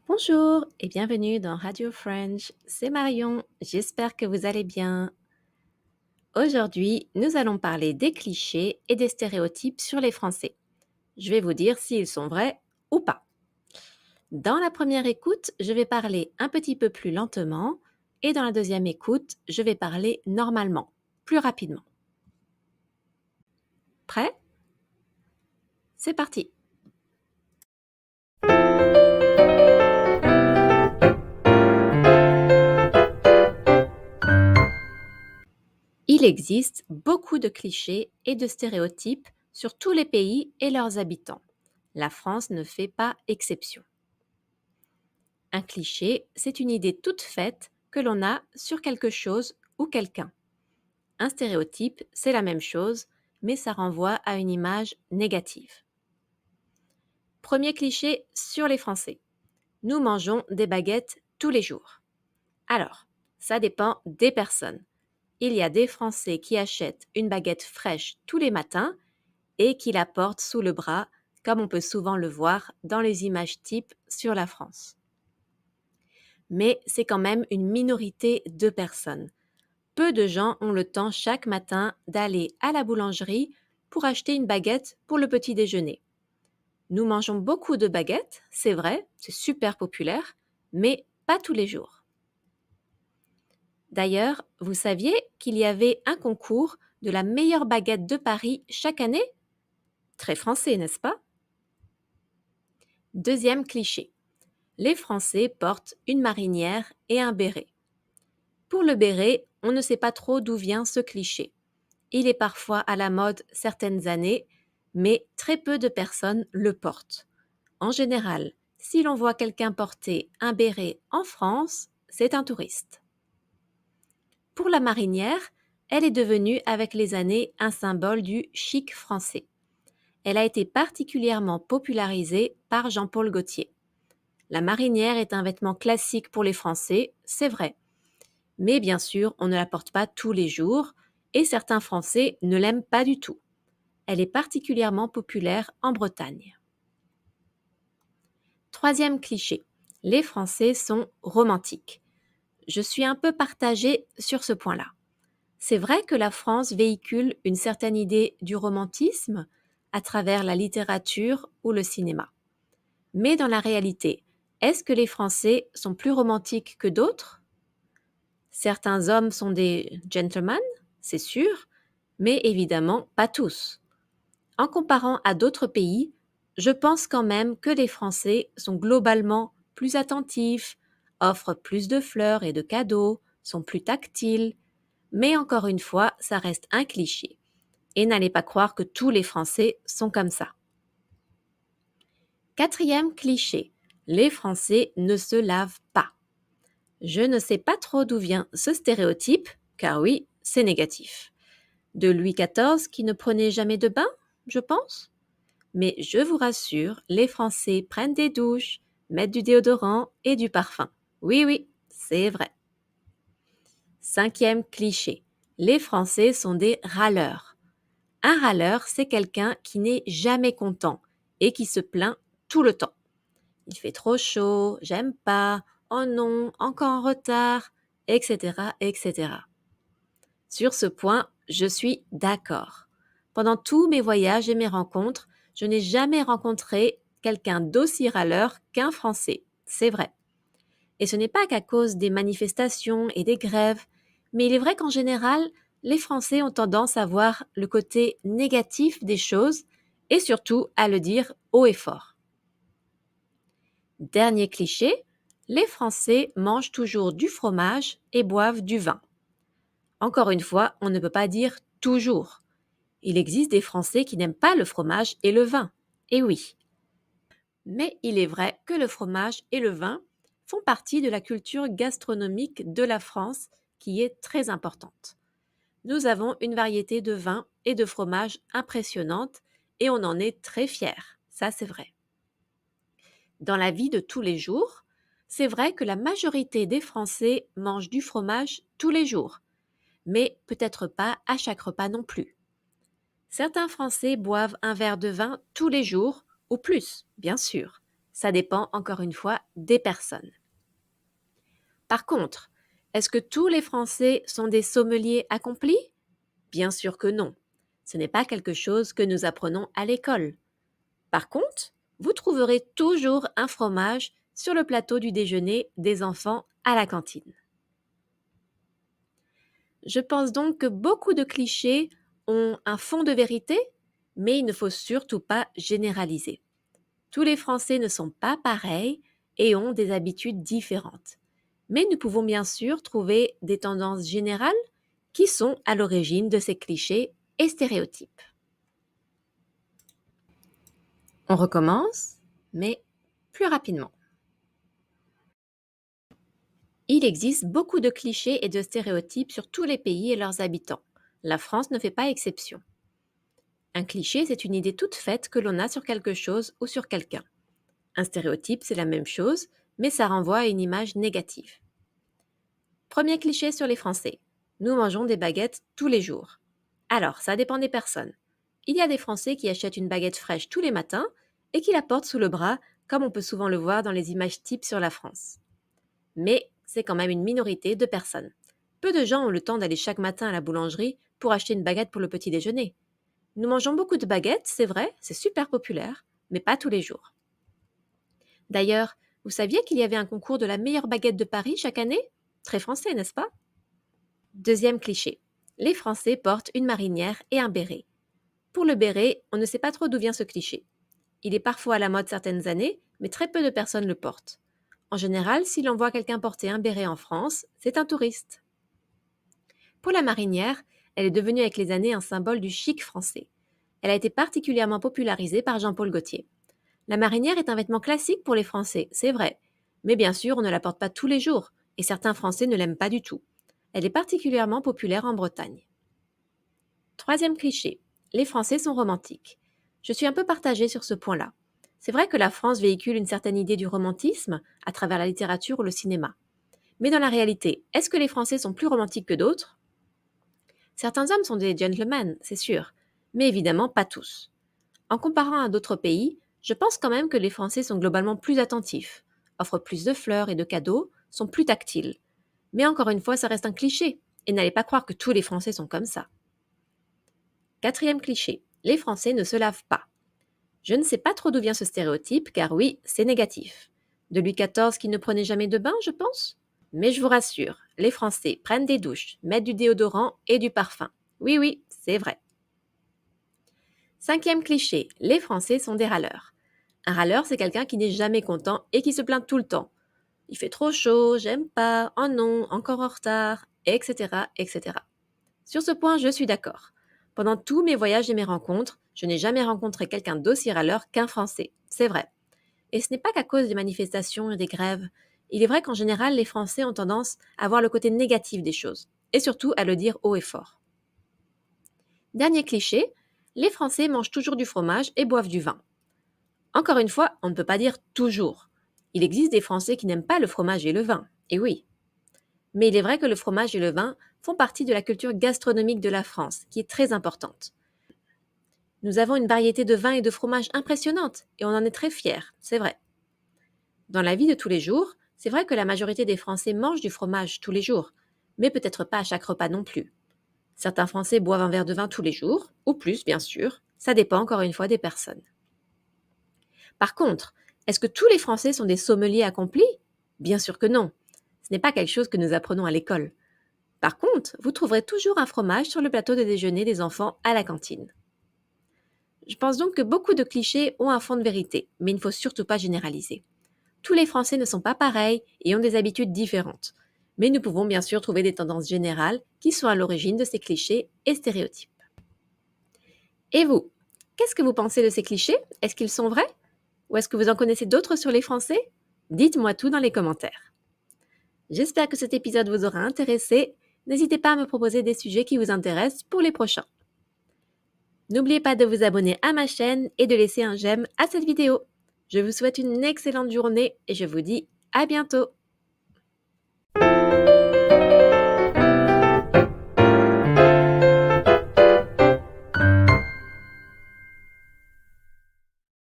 Bonjour et bienvenue dans Radio French, c'est Marion, j'espère que vous allez bien. Aujourd'hui, nous allons parler des clichés et des stéréotypes sur les Français. Je vais vous dire s'ils sont vrais ou pas. Dans la première écoute, je vais parler un petit peu plus lentement et dans la deuxième écoute, je vais parler normalement, plus rapidement. Prêt? C'est parti! Il existe beaucoup de clichés et de stéréotypes sur tous les pays et leurs habitants. La France ne fait pas exception. Un cliché, c'est une idée toute faite que l'on a sur quelque chose ou quelqu'un. Un stéréotype, c'est la même chose, mais ça renvoie à une image négative. Premier cliché sur les Français. Nous mangeons des baguettes tous les jours. Alors, ça dépend des personnes. Il y a des Français qui achètent une baguette fraîche tous les matins et qui la portent sous le bras, comme on peut souvent le voir dans les images types sur la France. Mais c'est quand même une minorité de personnes. Peu de gens ont le temps chaque matin d'aller à la boulangerie pour acheter une baguette pour le petit déjeuner. Nous mangeons beaucoup de baguettes, c'est vrai, c'est super populaire, mais pas tous les jours. D'ailleurs, vous saviez qu'il y avait un concours de la meilleure baguette de Paris chaque année? Très français, n'est-ce pas? Deuxième cliché. Les Français portent une marinière et un béret. Pour le béret, on ne sait pas trop d'où vient ce cliché. Il est parfois à la mode certaines années, mais très peu de personnes le portent. En général, si l'on voit quelqu'un porter un béret en France, c'est un touriste. Pour la marinière, elle est devenue avec les années un symbole du chic français. Elle a été particulièrement popularisée par Jean-Paul Gaultier. La marinière est un vêtement classique pour les Français, c'est vrai. Mais bien sûr, on ne la porte pas tous les jours et certains Français ne l'aiment pas du tout. Elle est particulièrement populaire en Bretagne. Troisième cliché. Les Français sont romantiques. Je suis un peu partagée sur ce point-là. C'est vrai que la France véhicule une certaine idée du romantisme à travers la littérature ou le cinéma. Mais dans la réalité, est-ce que les Français sont plus romantiques que d'autres? Certains hommes sont des gentlemen, c'est sûr, mais évidemment pas tous. En comparant à d'autres pays, je pense quand même que les Français sont globalement plus attentifs, offrent plus de fleurs et de cadeaux, sont plus tactiles, mais encore une fois, ça reste un cliché. Et n'allez pas croire que tous les Français sont comme ça. Quatrième cliché, les Français ne se lavent pas. Je ne sais pas trop d'où vient ce stéréotype, car oui, c'est négatif. De Louis XIV qui ne prenait jamais de bain, je pense. Mais je vous rassure, les Français prennent des douches, mettent du déodorant et du parfum. Oui, oui, c'est vrai. Cinquième cliché, les Français sont des râleurs. Un râleur, c'est quelqu'un qui n'est jamais content et qui se plaint tout le temps. Il fait trop chaud, j'aime pas, oh non, encore en retard, etc., etc. Sur ce point, je suis d'accord. Pendant tous mes voyages et mes rencontres, je n'ai jamais rencontré quelqu'un d'aussi râleur qu'un Français. C'est vrai. Et ce n'est pas qu'à cause des manifestations et des grèves, mais il est vrai qu'en général, les Français ont tendance à voir le côté négatif des choses et surtout à le dire haut et fort. Dernier cliché, les Français mangent toujours du fromage et boivent du vin. Encore une fois, on ne peut pas dire toujours. Il existe des Français qui n'aiment pas le fromage et le vin. Et oui. Mais il est vrai que le fromage et le vin font partie de la culture gastronomique de la France qui est très importante. Nous avons une variété de vins et de fromages impressionnante et on en est très fiers. Ça, c'est vrai. Dans la vie de tous les jours, c'est vrai que la majorité des Français mangent du fromage tous les jours, mais peut-être pas à chaque repas non plus. Certains Français boivent un verre de vin tous les jours, ou plus, bien sûr. Ça dépend encore une fois des personnes. Par contre, est-ce que tous les Français sont des sommeliers accomplis? Bien sûr que non. Ce n'est pas quelque chose que nous apprenons à l'école. Par contre, vous trouverez toujours un fromage sur le plateau du déjeuner des enfants à la cantine. Je pense donc que beaucoup de clichés ont un fond de vérité, mais il ne faut surtout pas généraliser. Tous les Français ne sont pas pareils et ont des habitudes différentes. Mais nous pouvons bien sûr trouver des tendances générales qui sont à l'origine de ces clichés et stéréotypes. On recommence, mais plus rapidement. Il existe beaucoup de clichés et de stéréotypes sur tous les pays et leurs habitants. La France ne fait pas exception. Un cliché, c'est une idée toute faite que l'on a sur quelque chose ou sur quelqu'un. Un stéréotype, c'est la même chose, mais ça renvoie à une image négative. Premier cliché sur les Français. Nous mangeons des baguettes tous les jours. Alors, ça dépend des personnes. Il y a des Français qui achètent une baguette fraîche tous les matins et qui la portent sous le bras, comme on peut souvent le voir dans les images types sur la France. Mais c'est quand même une minorité de personnes. Peu de gens ont le temps d'aller chaque matin à la boulangerie pour acheter une baguette pour le petit déjeuner. Nous mangeons beaucoup de baguettes, c'est vrai, c'est super populaire, mais pas tous les jours. D'ailleurs, vous saviez qu'il y avait un concours de la meilleure baguette de Paris chaque année? Très français, n'est-ce pas? Deuxième cliché. Les Français portent une marinière et un béret. Pour le béret, on ne sait pas trop d'où vient ce cliché. Il est parfois à la mode certaines années, mais très peu de personnes le portent. En général, si l'on voit quelqu'un porter un béret en France, c'est un touriste. Pour la marinière, elle est devenue avec les années un symbole du chic français. Elle a été particulièrement popularisée par Jean-Paul Gaultier. La marinière est un vêtement classique pour les Français, c'est vrai. Mais bien sûr, on ne la porte pas tous les jours, et certains Français ne l'aiment pas du tout. Elle est particulièrement populaire en Bretagne. Troisième cliché. Les Français sont romantiques. Je suis un peu partagée sur ce point-là. C'est vrai que la France véhicule une certaine idée du romantisme à travers la littérature ou le cinéma. Mais dans la réalité, est-ce que les Français sont plus romantiques que d'autres? Certains hommes sont des gentlemen, c'est sûr, mais évidemment pas tous. En comparant à d'autres pays, je pense quand même que les Français sont globalement plus attentifs, offrent plus de fleurs et de cadeaux, sont plus tactiles. Mais encore une fois, ça reste un cliché, et n'allez pas croire que tous les Français sont comme ça. Quatrième cliché, les Français ne se lavent pas. Je ne sais pas trop d'où vient ce stéréotype, car oui, c'est négatif. De Louis XIV qui ne prenait jamais de bain, je pense? Mais je vous rassure, les Français prennent des douches, mettent du déodorant et du parfum. Oui, oui, c'est vrai. Cinquième cliché, les Français sont des râleurs. Un râleur, c'est quelqu'un qui n'est jamais content et qui se plaint tout le temps. Il fait trop chaud, j'aime pas, oh non, encore en retard, etc., etc. Sur ce point, je suis d'accord. Pendant tous mes voyages et mes rencontres, je n'ai jamais rencontré quelqu'un d'aussi râleur qu'un Français. C'est vrai. Et ce n'est pas qu'à cause des manifestations et des grèves. Il est vrai qu'en général, les Français ont tendance à voir le côté négatif des choses, et surtout à le dire haut et fort. Dernier cliché, les Français mangent toujours du fromage et boivent du vin. Encore une fois, on ne peut pas dire toujours. Il existe des Français qui n'aiment pas le fromage et le vin, et oui. Mais il est vrai que le fromage et le vin font partie de la culture gastronomique de la France, qui est très importante. Nous avons une variété de vins et de fromages impressionnante, et on en est très fiers, c'est vrai. Dans la vie de tous les jours, c'est vrai que la majorité des Français mangent du fromage tous les jours, mais peut-être pas à chaque repas non plus. Certains Français boivent un verre de vin tous les jours, ou plus bien sûr, ça dépend encore une fois des personnes. Par contre, est-ce que tous les Français sont des sommeliers accomplis? Bien sûr que non. Ce n'est pas quelque chose que nous apprenons à l'école. Par contre, vous trouverez toujours un fromage sur le plateau de déjeuner des enfants à la cantine. Je pense donc que beaucoup de clichés ont un fond de vérité, mais il ne faut surtout pas généraliser. Tous les Français ne sont pas pareils et ont des habitudes différentes. Mais nous pouvons bien sûr trouver des tendances générales qui sont à l'origine de ces clichés et stéréotypes. Et vous, qu'est-ce que vous pensez de ces clichés? Est-ce qu'ils sont vrais? Ou est-ce que vous en connaissez d'autres sur les Français? Dites-moi tout dans les commentaires. J'espère que cet épisode vous aura intéressé. N'hésitez pas à me proposer des sujets qui vous intéressent pour les prochains. N'oubliez pas de vous abonner à ma chaîne et de laisser un j'aime à cette vidéo. Je vous souhaite une excellente journée et je vous dis à bientôt.